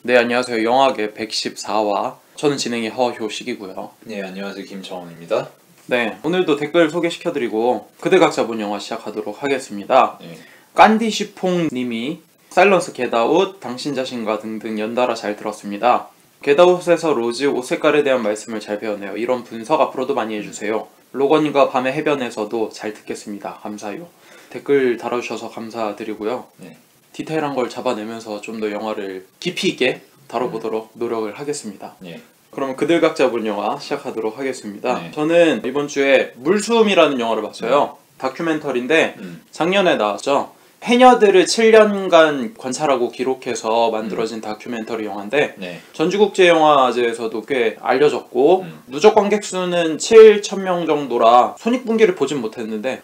네, 안녕하세요. 영화계 114화. 저는 진행의 허효식이고요. 네, 안녕하세요. 김정원입니다. 네, 오늘도 댓글 소개시켜드리고 그들 각자 본 영화 시작하도록 하겠습니다. 네. 깐디시퐁님이 사일런스 겟아웃, 당신 자신과 등등 연달아 잘 들었습니다. 겟아웃에서 로즈 옷 색깔에 대한 말씀을 잘 배웠네요. 이런 분석 앞으로도 많이 해주세요. 로건과 밤의 해변에서도 잘 듣겠습니다. 감사해요. 댓글 달아주셔서 감사드리고요. 네. 디테일한 걸 잡아내면서 좀 더 영화를 깊이 있게 다뤄보도록 노력을 하겠습니다. 네. 그러면 그들 각자 본 영화 시작하도록 하겠습니다. 네. 저는 이번 주에 물숨이라는 영화를 봤어요. 다큐멘터리인데 작년에 나왔죠. 해녀들을 7년간 관찰하고 기록해서 만들어진 다큐멘터리 영화인데 네. 전주국제영화제에서도 꽤 알려졌고 누적 관객 수는 7,000명 정도라 손익분기를 보진 못했는데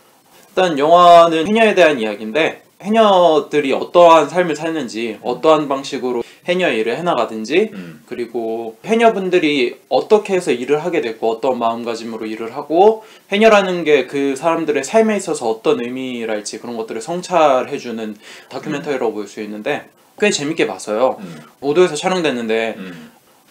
일단 영화는 해녀에 대한 이야기인데 해녀들이 어떠한 삶을 살는지 어떠한 방식으로 해녀 일을 해나가든지 그리고 해녀분들이 어떻게 해서 일을 하게 됐고 어떤 마음가짐으로 일을 하고 해녀라는 게 그 사람들의 삶에 있어서 어떤 의미랄지 그런 것들을 성찰해주는 다큐멘터리라고 볼 수 있는데 꽤 재밌게 봤어요. 오도에서 촬영됐는데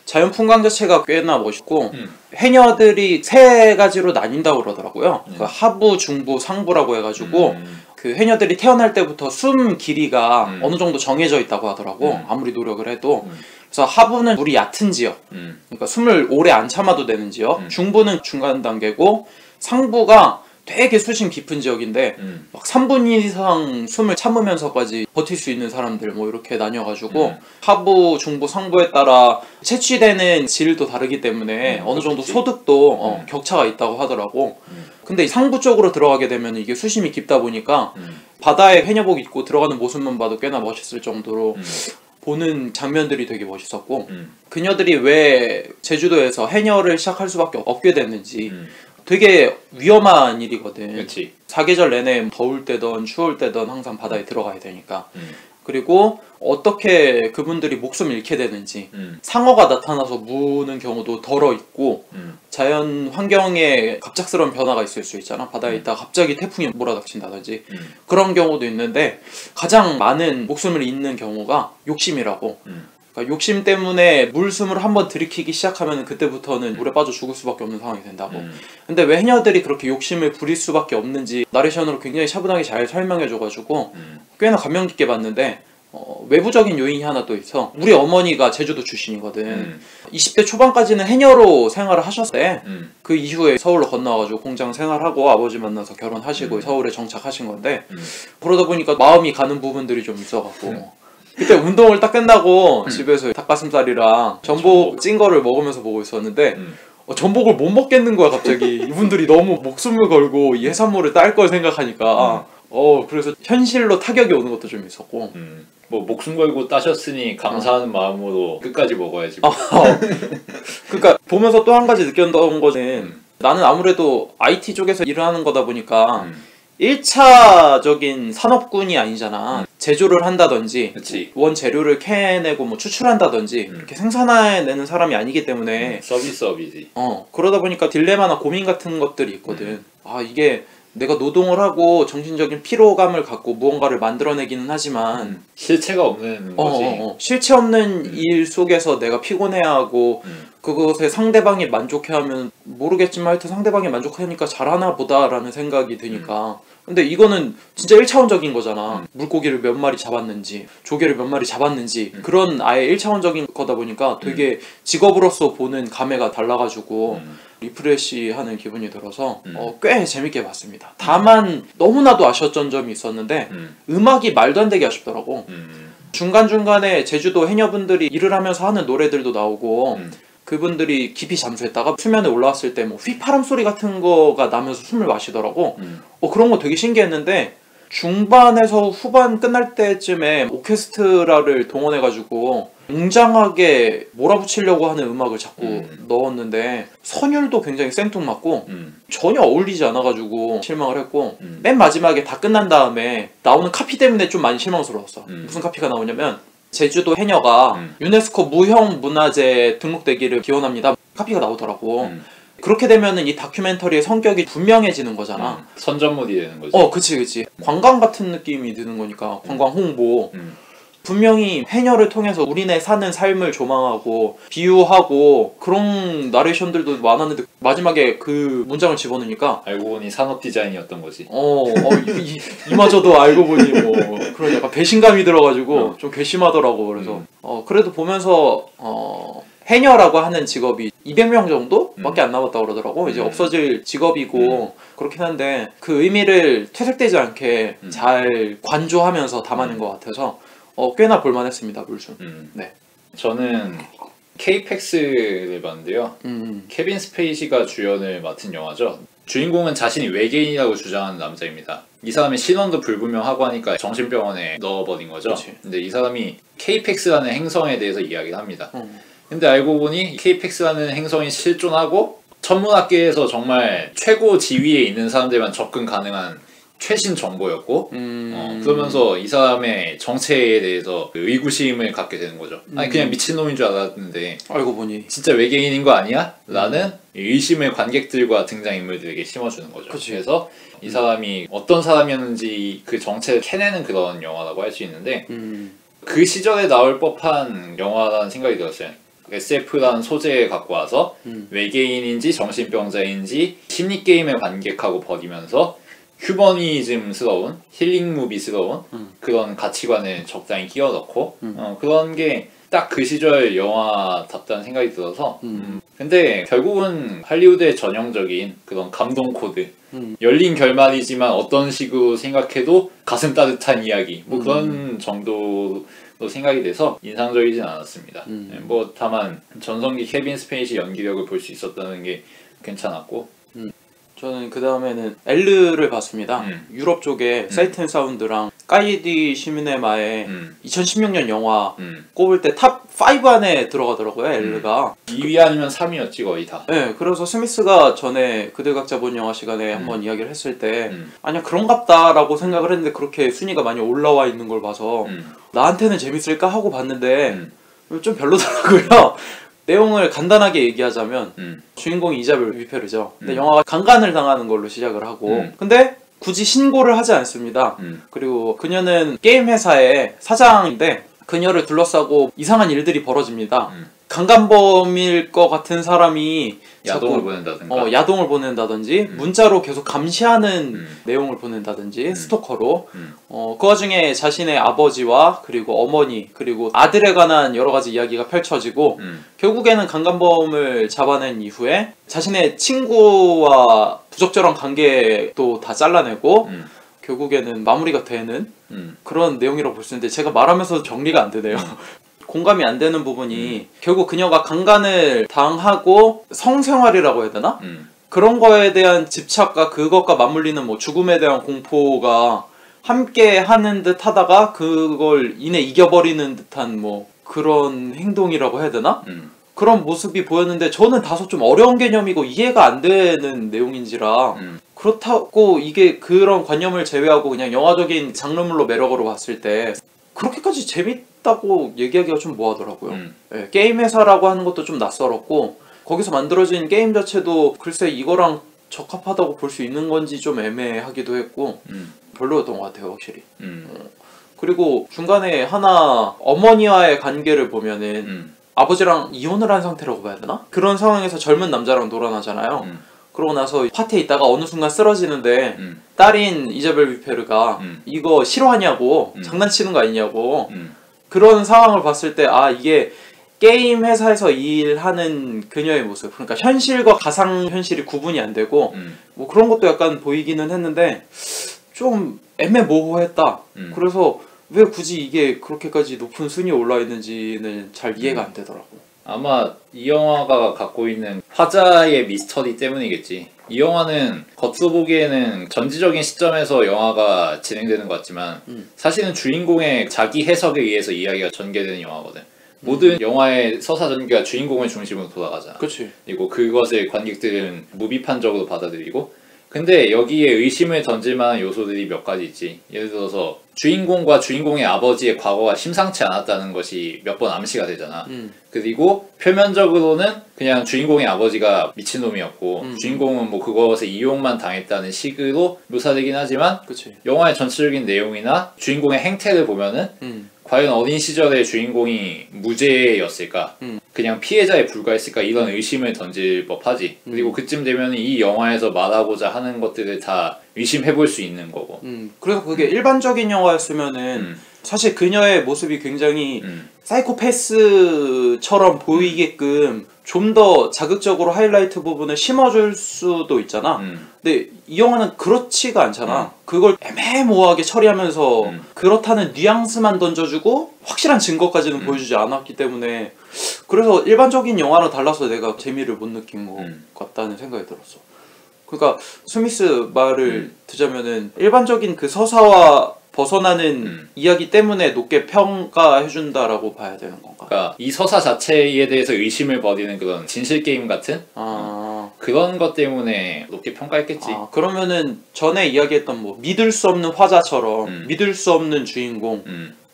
자연 풍광 자체가 꽤나 멋있고 해녀들이 세 가지로 나뉜다고 그러더라고요. 그 하부, 중부, 상부라고 해가지고 그 해녀들이 태어날 때부터 숨 길이가 어느 정도 정해져 있다고 하더라고. 아무리 노력을 해도. 그래서 하부는 물이 얕은 지역, 그러니까 숨을 오래 안 참아도 되는 지역. 중부는 중간 단계고 상부가 되게 수심 깊은 지역인데 막 3분 이상 숨을 참으면서까지 버틸 수 있는 사람들 뭐 이렇게 나뉘어가지고 하부, 중부, 상부에 따라 채취되는 질도 다르기 때문에 어느 정도 소득도 격차가 있다고 하더라고. 근데 상부 쪽으로 들어가게 되면 이게 수심이 깊다 보니까 바다에 해녀복 입고 들어가는 모습만 봐도 꽤나 멋있을 정도로 보는 장면들이 되게 멋있었고 그녀들이 왜 제주도에서 해녀를 시작할 수밖에 없게 됐는지 되게 위험한 일이거든. 그치. 사계절 내내 더울 때든 추울 때든 항상 바다에 들어가야 되니까. 그리고 어떻게 그분들이 목숨을 잃게 되는지 상어가 나타나서 무는 경우도 덜어 있고 자연 환경에 갑작스러운 변화가 있을 수 있잖아. 바다에 있다가 갑자기 태풍이 몰아닥친다든지 그런 경우도 있는데 가장 많은 목숨을 잃는 경우가 욕심이라고. 그러니까 욕심 때문에 물숨을 한번 들이키기 시작하면 그때부터는 물에 빠져 죽을 수밖에 없는 상황이 된다고. 근데 왜 해녀들이 그렇게 욕심을 부릴 수밖에 없는지 나레이션으로 굉장히 차분하게 잘 설명해줘가지고 꽤나 감명 깊게 봤는데 외부적인 요인이 하나 또 있어. 우리 어머니가 제주도 출신이거든. 20대 초반까지는 해녀로 생활을 하셨대. 그 이후에 서울로 건너와가지고 공장 생활하고 아버지 만나서 결혼하시고 서울에 정착하신 건데 그러다 보니까 마음이 가는 부분들이 좀 있어갖고 그때 운동을 딱 끝나고 집에서 닭가슴살이랑 전복 찐 거를 먹으면서 보고 있었는데 전복을 못 먹겠는 거야 갑자기. 이분들이 너무 목숨을 걸고 이 해산물을 딸 걸 생각하니까 그래서 현실로 타격이 오는 것도 좀 있었고 뭐 목숨 걸고 따셨으니 감사하는 마음으로 끝까지 먹어야지. 그러니까 보면서 또 한 가지 느꼈던 거는 나는 아무래도 IT 쪽에서 일을 하는 거다 보니까 1차적인 산업군이 아니잖아. 제조를 한다든지 그치. 원재료를 캐내고 뭐 추출한다든지 이렇게 생산해내는 사람이 아니기 때문에 서비스업이지. 그러다 보니까 딜레마나 고민 같은 것들이 있거든. 아 이게 내가 노동을 하고 정신적인 피로감을 갖고 무언가를 만들어내기는 하지만 실체가 없는 거지. 실체 없는 일 속에서 내가 피곤해하고 그것에 상대방이 만족해하면 모르겠지만 하여튼 상대방이 만족하니까 잘하나 보다라는 생각이 드니까 근데 이거는 진짜 1차원적인 거잖아. 물고기를 몇 마리 잡았는지 조개를 몇 마리 잡았는지 그런 아예 1차원적인 거다 보니까 되게 직업으로서 보는 감회가 달라가지고 리프레시하는 기분이 들어서 꽤 재밌게 봤습니다. 다만 너무나도 아쉬웠던 점이 있었는데 음악이 말도 안 되게 아쉽더라고. 중간중간에 제주도 해녀분들이 일을 하면서 하는 노래들도 나오고 그분들이 깊이 잠수했다가 수면에 올라왔을 때 뭐 휘파람 소리 같은 거가 나면서 숨을 마시더라고. 그런 거 되게 신기했는데 중반에서 후반 끝날 때쯤에 오케스트라를 동원해가지고 웅장하게 몰아붙이려고 하는 음악을 자꾸 넣었는데 선율도 굉장히 생뚱맞고 전혀 어울리지 않아가지고 실망을 했고 맨 마지막에 다 끝난 다음에 나오는 카피 때문에 좀 많이 실망스러웠어. 무슨 카피가 나오냐면 제주도 해녀가 유네스코 무형문화재 등록되기를 기원합니다. 카피가 나오더라고. 그렇게 되면은 이 다큐멘터리의 성격이 분명해지는 거잖아. 선전물이 되는 거지. 그치. 관광 같은 느낌이 드는 거니까 관광 홍보. 분명히 해녀를 통해서 우리네 사는 삶을 조망하고 비유하고 그런 나레이션들도 많았는데 마지막에 그 문장을 집어넣으니까 알고 보니 산업 디자인이었던 거지. 이마저도 알고 보니 뭐 그런 약간 배신감이 들어가지고 좀 괘씸하더라고. 그래서 그래도 보면서 해녀라고 하는 직업이 200명 정도밖에 안 남았다고 그러더라고. 이제 없어질 직업이고 그렇긴 한데 그 의미를 퇴색되지 않게 잘 관조하면서 담아낸 것 같아서 꽤나 볼만했습니다. 물순. 네. 저는 케이펙스를 봤는데요. 케빈 스페이시가 주연을 맡은 영화죠. 주인공은 자신이 외계인이라고 주장하는 남자입니다. 이 사람의 신원도 불분명하고 하니까 정신병원에 넣어버린 거죠. 그치. 근데 이 사람이 케이펙스라는 행성에 대해서 이야기를 합니다. 근데 알고 보니 케이펙스라는 행성이 실존하고 천문학계에서 정말 최고 지위에 있는 사람들만 접근 가능한 최신 정보였고 그러면서 이 사람의 정체에 대해서 의구심을 갖게 되는 거죠. 아니 그냥 미친놈인 줄 알았는데 알고 보니 진짜 외계인인 거 아니야? 라는 의심을 관객들과 등장인물들에게 심어주는 거죠. 그치. 그래서 이 사람이 어떤 사람이었는지 그 정체를 캐내는 그런 영화라고 할 수 있는데 그 시절에 나올 법한 영화라는 생각이 들었어요. SF라는 소재에 갖고 와서 외계인인지 정신병자인지 심리게임을 관객하고 버리면서 휴머니즘스러운 힐링무비스러운 그런 가치관을 적당히 끼워 넣고 그런 게 딱 그 시절 영화답다는 생각이 들어서 근데 결국은 할리우드의 전형적인 그런 감동 코드 열린 결말이지만 어떤 식으로 생각해도 가슴 따뜻한 이야기 뭐 그런 정도로 생각이 돼서 인상적이진 않았습니다. 뭐 다만 전성기 케빈 스페이시 연기력을 볼 수 있었다는 게 괜찮았고 저는 그 다음에는 엘르를 봤습니다. 유럽 쪽에 사이트 앤 사운드랑 까이디 시미네마의 2016년 영화 꼽을 때 탑 5 안에 들어가더라고요. 엘르가 2위 아니면 3위였지 거의 다. 네, 그래서 스미스가 전에 그들 각자 본 영화 시간에 한번 이야기를 했을 때 아니야 그런갑다라고 생각을 했는데 그렇게 순위가 많이 올라와 있는 걸 봐서 나한테는 재밌을까 하고 봤는데 좀 별로더라고요. 내용을 간단하게 얘기하자면 주인공이 이자벨 위페르죠. 근데 영화가 강간을 당하는 걸로 시작을 하고 근데 굳이 신고를 하지 않습니다. 그리고 그녀는 게임 회사의 사장인데 그녀를 둘러싸고 이상한 일들이 벌어집니다. 강간범일 것 같은 사람이 야동을 보낸다든가 야동을 보낸다든지 문자로 계속 감시하는 내용을 보낸다든지 스토커로 그 와중에 자신의 아버지와 그리고 어머니 그리고 아들에 관한 여러 가지 이야기가 펼쳐지고 결국에는 강간범을 잡아낸 이후에 자신의 친구와 부적절한 관계도 다 잘라내고 결국에는 마무리가 되는 그런 내용이라고 볼 수 있는데 제가 말하면서 정리가 안 되네요. 공감이 안 되는 부분이 결국 그녀가 강간을 당하고 성생활이라고 해야 되나? 그런 거에 대한 집착과 그것과 맞물리는 뭐 죽음에 대한 공포가 함께 하는 듯 하다가 그걸 이내 이겨버리는 듯한 뭐 그런 행동이라고 해야 되나? 그런 모습이 보였는데 저는 다소 좀 어려운 개념이고 이해가 안 되는 내용인지라 그렇다고 이게 그런 관념을 제외하고 그냥 영화적인 장르물로 매력으로 봤을 때 그렇게까지 재밌다고 얘기하기가 좀 뭐하더라고요. 네, 게임 회사라고 하는 것도 좀 낯설었고 거기서 만들어진 게임 자체도 글쎄 이거랑 적합하다고 볼 수 있는 건지 좀 애매하기도 했고 별로였던 것 같아요 확실히. 그리고 중간에 하나 어머니와의 관계를 보면은 아버지랑 이혼을 한 상태라고 봐야 되나? 그런 상황에서 젊은 남자랑 놀아나잖아요. 그러고 나서 파티에 있다가 어느 순간 쓰러지는데 딸인 이자벨 위페르가 이거 싫어하냐고 장난치는 거 아니냐고 그런 상황을 봤을 때 아 이게 게임 회사에서 일하는 그녀의 모습 그러니까 현실과 가상현실이 구분이 안 되고 뭐 그런 것도 약간 보이기는 했는데 좀 애매모호했다. 그래서 왜 굳이 이게 그렇게까지 높은 순위에 올라 있는지는 잘 이해가 안 되더라고. 아마 이 영화가 갖고 있는 화자의 미스터리 때문이겠지. 이 영화는 겉으로 보기에는 전지적인 시점에서 영화가 진행되는 것 같지만 사실은 주인공의 자기 해석에 의해서 이야기가 전개되는 영화거든. 모든 영화의 서사 전개가 주인공의 중심으로 돌아가잖아. 그치. 그리고 그것을 관객들은 무비판적으로 받아들이고 근데 여기에 의심을 던질 만한 요소들이 몇 가지 있지. 예를 들어서 주인공과 주인공의 아버지의 과거가 심상치 않았다는 것이 몇 번 암시가 되잖아. 그리고 표면적으로는 그냥 주인공의 아버지가 미친놈이었고 주인공은 뭐 그것에 이용만 당했다는 식으로 묘사되긴 하지만 그치. 영화의 전체적인 내용이나 주인공의 행태를 보면은 과연 어린 시절의 주인공이 무죄였을까? 그냥 피해자에 불과했을까? 이런 의심을 던질 법하지. 그리고 그쯤 되면 이 영화에서 말하고자 하는 것들을 다 의심해볼 수 있는 거고. 그래서 그게 일반적인 영화였으면은 사실 그녀의 모습이 굉장히 사이코패스처럼 보이게끔 좀 더 자극적으로 하이라이트 부분을 심어줄 수도 있잖아. 근데 이 영화는 그렇지가 않잖아. 그걸 애매모호하게 처리하면서 그렇다는 뉘앙스만 던져주고 확실한 증거까지는 보여주지 않았기 때문에 그래서 일반적인 영화랑 달라서 내가 재미를 못 느낀 것 같다는 생각이 들었어. 그러니까 스미스 말을 듣자면은 일반적인 그 서사와 벗어나는 이야기 때문에 높게 평가해준다라고 봐야 되는 건가? 그러니까 이 서사 자체에 대해서 의심을 버리는 그런 진실 게임 같은 그런 것 때문에 높게 평가했겠지. 그러면은 전에 이야기했던 뭐 믿을 수 없는 화자처럼 믿을 수 없는 주인공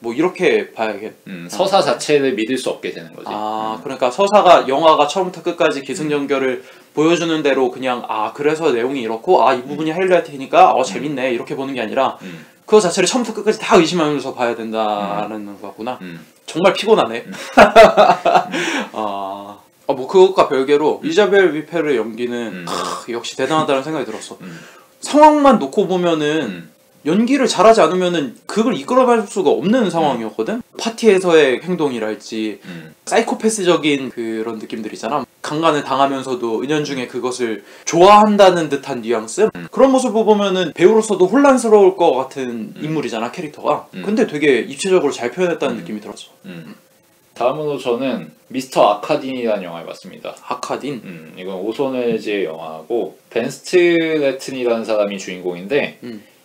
뭐 이렇게 봐야겠. 서사 자체를 믿을 수 없게 되는 거지. 그러니까 서사가 영화가 처음부터 끝까지 기승전결을 보여주는 대로 그냥 그래서 내용이 이렇고 이 부분이 하이라이트니까 재밌네 이렇게 보는 게 아니라 그거 자체를 처음부터 끝까지 다 의심하면서 봐야 된다는 거구나. 정말 피곤하네. 뭐 그것과 별개로 이자벨 위페르의 연기는 역시 대단하다는 생각이 들었어. 상황만 놓고 보면은 연기를 잘하지 않으면은 그걸 이끌어갈 수가 없는 상황이었거든. 파티에서의 행동이랄지 사이코패스적인 그런 느낌들이잖아. 강간을 당하면서도 은연중에 그것을 좋아한다는 듯한 뉘앙스? 그런 모습을 보면은 배우로서도 혼란스러울 것 같은 인물이잖아, 캐릭터가. 근데 되게 입체적으로 잘 표현했다는 느낌이 들었어. 다음으로 저는 미스터 아카딘이라는 영화를 봤습니다. 아카딘? 이건 오손 웰즈의 영화고 벤 스틸레튼이라는 사람이 주인공인데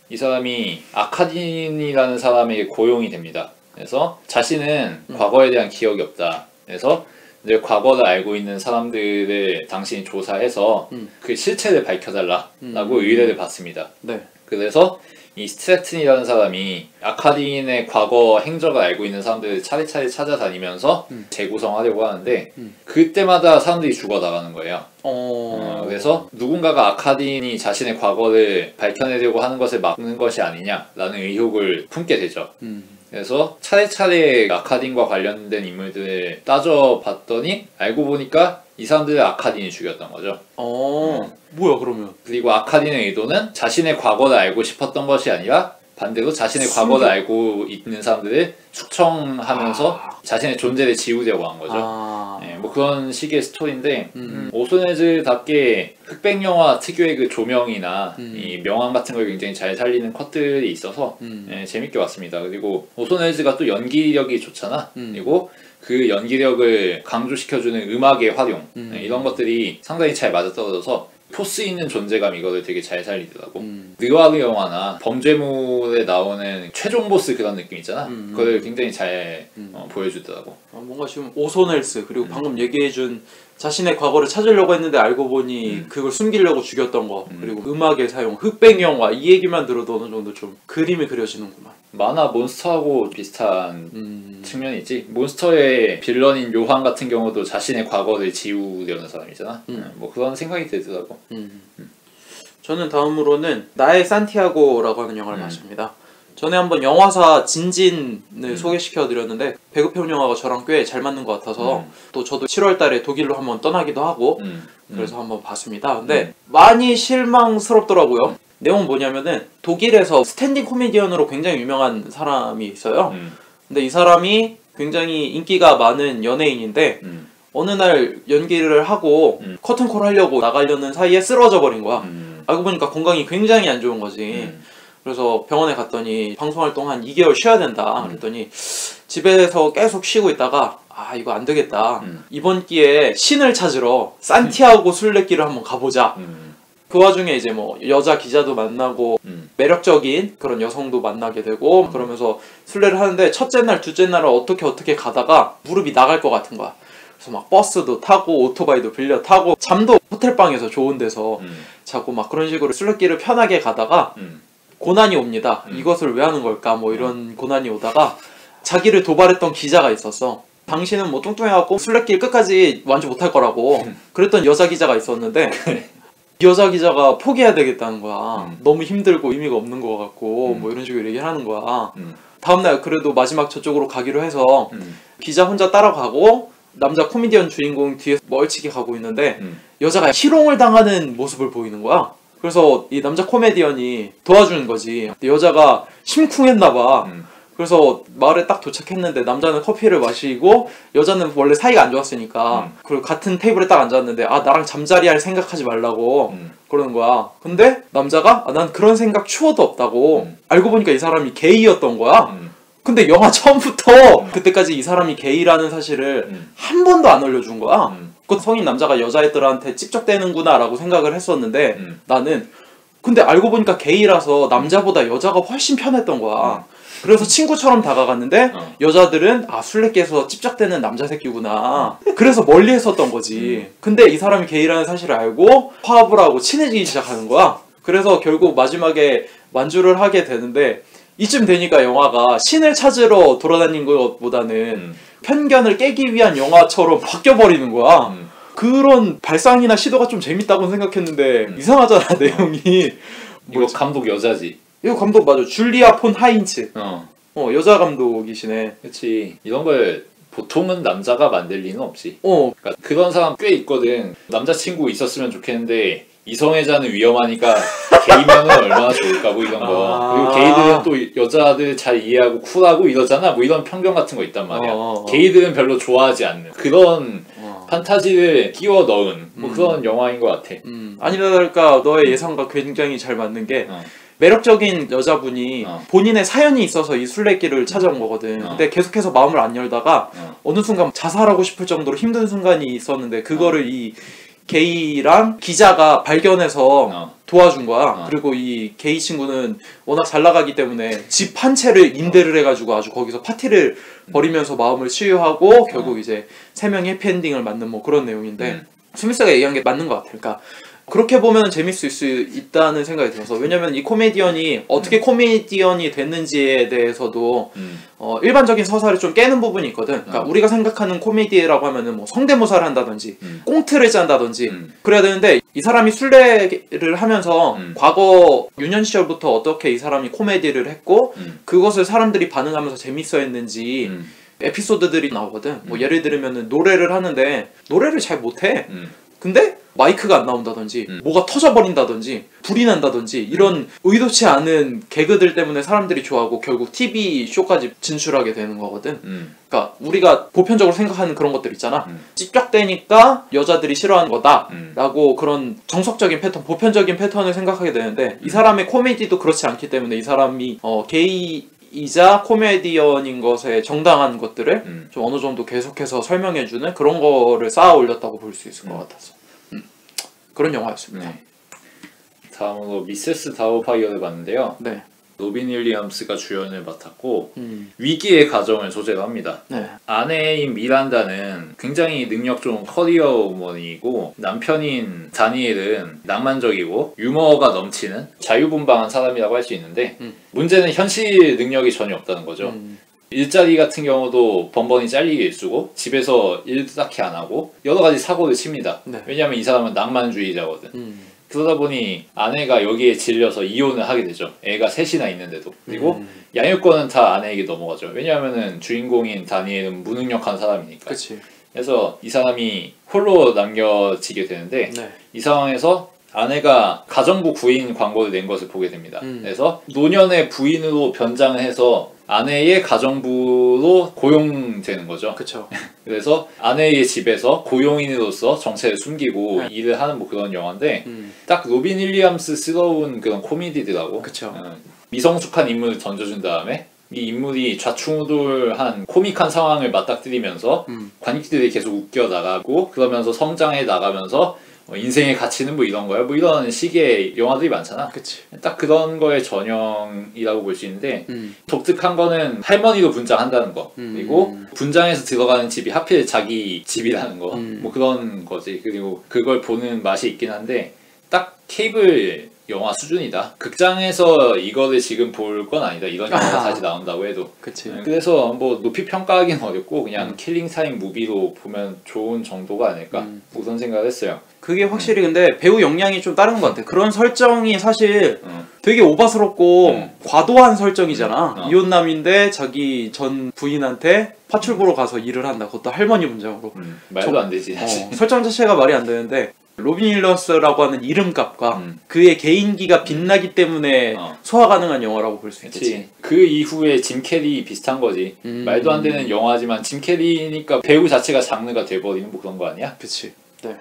이 사람이 아카딘이라는 사람에게 고용이 됩니다. 그래서 자신은 과거에 대한 기억이 없다. 그래서 이제 과거를 알고 있는 사람들을 당신이 조사해서 그 실체를 밝혀달라고 의뢰를 받습니다. 네. 그래서 이 스트레튼이라는 사람이 아카딘의 과거 행적을 알고 있는 사람들을 차례차례 찾아다니면서 재구성하려고 하는데 그때마다 사람들이 죽어나가는 거예요. 그래서 누군가가 아카딘이 자신의 과거를 밝혀내려고 하는 것을 막는 것이 아니냐라는 의혹을 품게 되죠. 그래서 차례차례 아카딘과 관련된 인물들을 따져봤더니 알고 보니까 이 사람들을 아카딘이 죽였던 거죠. 뭐야 그러면? 그리고 아카딘의 의도는 자신의 과거를 알고 싶었던 것이 아니라 반대로 자신의 과거를 알고 있는 사람들을 숙청하면서 자신의 존재를 지우려고 한 거죠. 네, 뭐 그런 식의 스토리인데 오손 웰즈답게 흑백 영화 특유의 그 조명이나 이 명암 같은 걸 굉장히 잘 살리는 컷들이 있어서 네, 재밌게 봤습니다. 그리고 오손 웰즈가 또 연기력이 좋잖아. 그리고 그 연기력을 강조시켜주는 음악의 활용 네, 이런 것들이 상당히 잘 맞아떨어져서 포스 있는 존재감 이거를 되게 잘 살리더라고. 느와르 영화나 범죄물에 나오는 최종 보스 그런 느낌 있잖아. 그걸 굉장히 잘 보여주더라고. 뭔가 지금 오손 웰스 그리고 방금 얘기해준 자신의 과거를 찾으려고 했는데 알고 보니 그걸 숨기려고 죽였던 거 그리고 음악의 사용, 흑백 영화 이 얘기만 들어도 어느 정도 좀 그림이 그려지는구만. 만화 몬스터하고 비슷한 측면이 있지. 몬스터의 빌런인 요한 같은 경우도 자신의 과거를 지우려는 사람이잖아. 뭐 그런 생각이 들더라고. 저는 다음으로는 나의 산티아고라고 하는 영화를 봤습니다. 전에 한번 영화사 진진을 소개시켜드렸는데 배급형 영화가 저랑 꽤 잘 맞는 것 같아서 또 저도 7월달에 독일로 한번 떠나기도 하고 그래서 한번 봤습니다. 근데 많이 실망스럽더라고요. 내용은 뭐냐면은 독일에서 스탠딩 코미디언으로 굉장히 유명한 사람이 있어요. 근데 이 사람이 굉장히 인기가 많은 연예인인데 어느 날 연기를 하고 커튼콜 하려고 나가려는 사이에 쓰러져 버린 거야. 알고 보니까 건강이 굉장히 안 좋은 거지. 그래서 병원에 갔더니 방송활동 한 2개월 쉬어야 된다. 그랬더니 집에서 계속 쉬고 있다가 이거 안 되겠다. 이번 기회에 신을 찾으러 산티아고 순례길을 한번 가보자. 그 와중에 이제 뭐 여자 기자도 만나고 매력적인 그런 여성도 만나게 되고 그러면서 순례를 하는데 첫째 날, 둘째 날은 어떻게 가다가 무릎이 나갈 것 같은 거야. 그래서 막 버스도 타고 오토바이도 빌려 타고 잠도 호텔방에서 좋은 데서 자고 막 그런 식으로 순례길을 편하게 가다가 고난이 옵니다. 이것을 왜 하는 걸까? 뭐 이런 고난이 오다가 자기를 도발했던 기자가 있었어. 당신은 뭐 뚱뚱해갖고 순례길 끝까지 완주 못할 거라고 그랬던 여자 기자가 있었는데 이 여자 기자가 포기해야 되겠다는 거야. 너무 힘들고 의미가 없는 것 같고 뭐 이런 식으로 얘기를 하는 거야. 다음날 그래도 마지막 저쪽으로 가기로 해서 기자 혼자 따라가고 남자 코미디언 주인공 뒤에 멀찍이 가고 있는데 여자가 희롱을 당하는 모습을 보이는 거야. 그래서 이 남자 코미디언이 도와주는 거지. 근데 여자가 심쿵했나 봐. 그래서 마을에 딱 도착했는데 남자는 커피를 마시고 여자는 원래 사이가 안 좋았으니까 그리고 같은 테이블에 딱 앉았는데 아 나랑 잠자리 할 생각하지 말라고 그러는 거야. 근데 남자가 아, 난 그런 생각 추워도 없다고 알고 보니까 이 사람이 게이였던 거야. 근데 영화 처음부터 그때까지 이 사람이 게이라는 사실을 한 번도 안 알려준 거야. 그 성인 남자가 여자애들한테 찝적대는구나 라고 생각을 했었는데 나는 근데 알고 보니까 게이라서 남자보다 여자가 훨씬 편했던 거야. 그래서 친구처럼 다가갔는데 여자들은 아 술래께서 찝적대는 남자 새끼구나. 그래서 멀리 했었던 거지. 근데 이 사람이 게이라는 사실을 알고 화합을 하고 친해지기 시작하는 거야. 그래서 결국 마지막에 완주를 하게 되는데 이쯤 되니까 영화가 신을 찾으러 돌아다닌 것보다는 편견을 깨기 위한 영화처럼 바뀌어버리는 거야. 그런 발상이나 시도가 좀 재밌다고 생각했는데 이상하잖아 내용이. 이거 감독 여자지. 이거 감독 맞아. 줄리아 폰 하인츠. 여자 감독이시네. 그렇지. 이런 걸 보통은 남자가 만들 리는 없지. 그러니까 그런 사람 꽤 있거든. 남자친구 있었으면 좋겠는데 이성애자는 위험하니까 게이면은 얼마나 좋을까 뭐 이런 거. 그리고 게이들은 또 여자들 잘 이해하고 쿨하고 이러잖아. 뭐 이런 편견 같은 거 있단 말이야. 게이들은 별로 좋아하지 않는 그런 판타지를 끼워 넣은 뭐 그런 영화인 것 같아. 아니라 다를까 너의 예상과 굉장히 잘 맞는 게 매력적인 여자분이 본인의 사연이 있어서 이 순례길을 찾아온 거거든. 근데 계속해서 마음을 안 열다가 어느 순간 자살하고 싶을 정도로 힘든 순간이 있었는데 그거를 이 게이랑 기자가 발견해서 도와준 거야. 그리고 이 게이 친구는 워낙 잘 나가기 때문에 집 한 채를 임대를 해가지고 아주 거기서 파티를 벌이면서 마음을 치유하고 결국 이제 세 명이 해피엔딩을 맞는 뭐 그런 내용인데 스미스가 얘기한 게 맞는 것 같아. 그러니까 그렇게 보면 재밌을 수 있다는 생각이 들어서 왜냐면 이 코미디언이 어떻게 코미디언이 됐는지에 대해서도 일반적인 서사를 좀 깨는 부분이 있거든. 그러니까 우리가 생각하는 코미디라고 하면은 뭐 성대모사를 한다든지 꽁트를 짠다든지 그래야 되는데 이 사람이 순례를 하면서 과거 유년 시절부터 어떻게 이 사람이 코미디를 했고 그것을 사람들이 반응하면서 재밌어 했는지 에피소드들이 나오거든. 뭐 예를 들면은 노래를 하는데 노래를 잘 못해. 근데 마이크가 안 나온다든지 뭐가 터져버린다든지 불이 난다든지 이런 의도치 않은 개그들 때문에 사람들이 좋아하고 결국 TV 쇼까지 진출하게 되는 거거든. 그러니까 우리가 보편적으로 생각하는 그런 것들 있잖아. 찝쩍대니까 여자들이 싫어하는 거다 라고 그런 정석적인 패턴, 보편적인 패턴을 생각하게 되는데 이 사람의 코미디도 그렇지 않기 때문에 이 사람이 게이 이자 코미디언인 것에 정당한 것들을 좀 어느 정도 계속해서 설명해주는 그런 거를 쌓아 올렸다고 볼 수 있을 것 같아서 그런 영화였습니다. 네. 다음으로 미세스 다우파이어를 봤는데요. 네. 로빈 윌리엄스가 주연을 맡았고 위기의 가정을 소재로 합니다. 네. 아내인 미란다는 굉장히 능력 좋은 커리어 우먼이고 남편인 다니엘은 낭만적이고 유머가 넘치는 자유분방한 사람이라고 할 수 있는데 문제는 현실 능력이 전혀 없다는 거죠. 일자리 같은 경우도 번번이 잘리게 일수고 집에서 일도 딱히 안 하고 여러 가지 사고를 칩니다. 네. 왜냐하면 이 사람은 낭만주의자거든. 그러다 보니 아내가 여기에 질려서 이혼을 하게 되죠. 애가 셋이나 있는데도. 그리고 양육권은 다 아내에게 넘어가죠. 왜냐하면은 주인공인 다니엘은 무능력한 사람이니까. 그치. 그래서 이 사람이 홀로 남겨지게 되는데 네. 이 상황에서 아내가 가정부 구인 광고를 낸 것을 보게 됩니다. 그래서 노년의 부인으로 변장을 해서 아내의 가정부로 고용되는 거죠. 그쵸. 그래서 아내의 집에서 고용인으로서 정체를 숨기고 일을 하는 뭐 그런 영화인데 딱 로빈 윌리엄스스러운 그런 코미디더라고. 그쵸. 미성숙한 인물을 던져준 다음에 이 인물이 좌충우돌한 코믹한 상황을 맞닥뜨리면서 관객들이 계속 웃겨 나가고 그러면서 성장해 나가면서 인생의 가치는 뭐 이런 거야? 뭐 이런 식의 영화들이 많잖아. 그치. 딱 그런 거의 전형이라고 볼 수 있는데 독특한 거는 할머니로 분장한다는 거 그리고 분장해서 들어가는 집이 하필 자기 집이라는 거 뭐 그런 거지. 그리고 그걸 보는 맛이 있긴 한데 딱 케이블 영화 수준이다. 극장에서 이거를 지금 볼 건 아니다. 이런 영화가 다시 나온다고 해도. 그치. 그래서 뭐 높이 평가하기는 어렵고 그냥 킬링 타임 무비로 보면 좋은 정도가 아닐까 우선 생각을 했어요. 그게 확실히 근데 배우 역량이 좀 다른 것 같아. 그런 설정이 사실 되게 오바스럽고 과도한 설정이잖아. 이혼남인데 자기 전 부인한테 파출부로 가서 일을 한다. 그것도 할머니 분장으로. 말도 안 되지 사실. 설정 자체가 말이 안 되는데 로빈 윌리엄스라고 하는 이름값과 그의 개인기가 빛나기 때문에 소화 가능한 영화라고 볼 수 있겠지. 그 이후에 짐 캐리 비슷한 거지. 말도 안 되는 영화지만 짐 캐리니까 배우 자체가 장르가 돼버리는 뭐 그런 거 아니야? 그치. 네.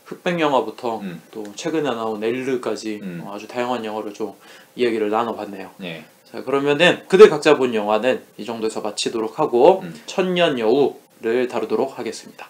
흑백 영화부터 또 최근에 나온 엘르까지 아주 다양한 영화를 좀 이야기를 나눠봤네요. 네. 자, 그러면은 그들 각자 본 영화는 이 정도에서 마치도록 하고 천년 여우를 다루도록 하겠습니다.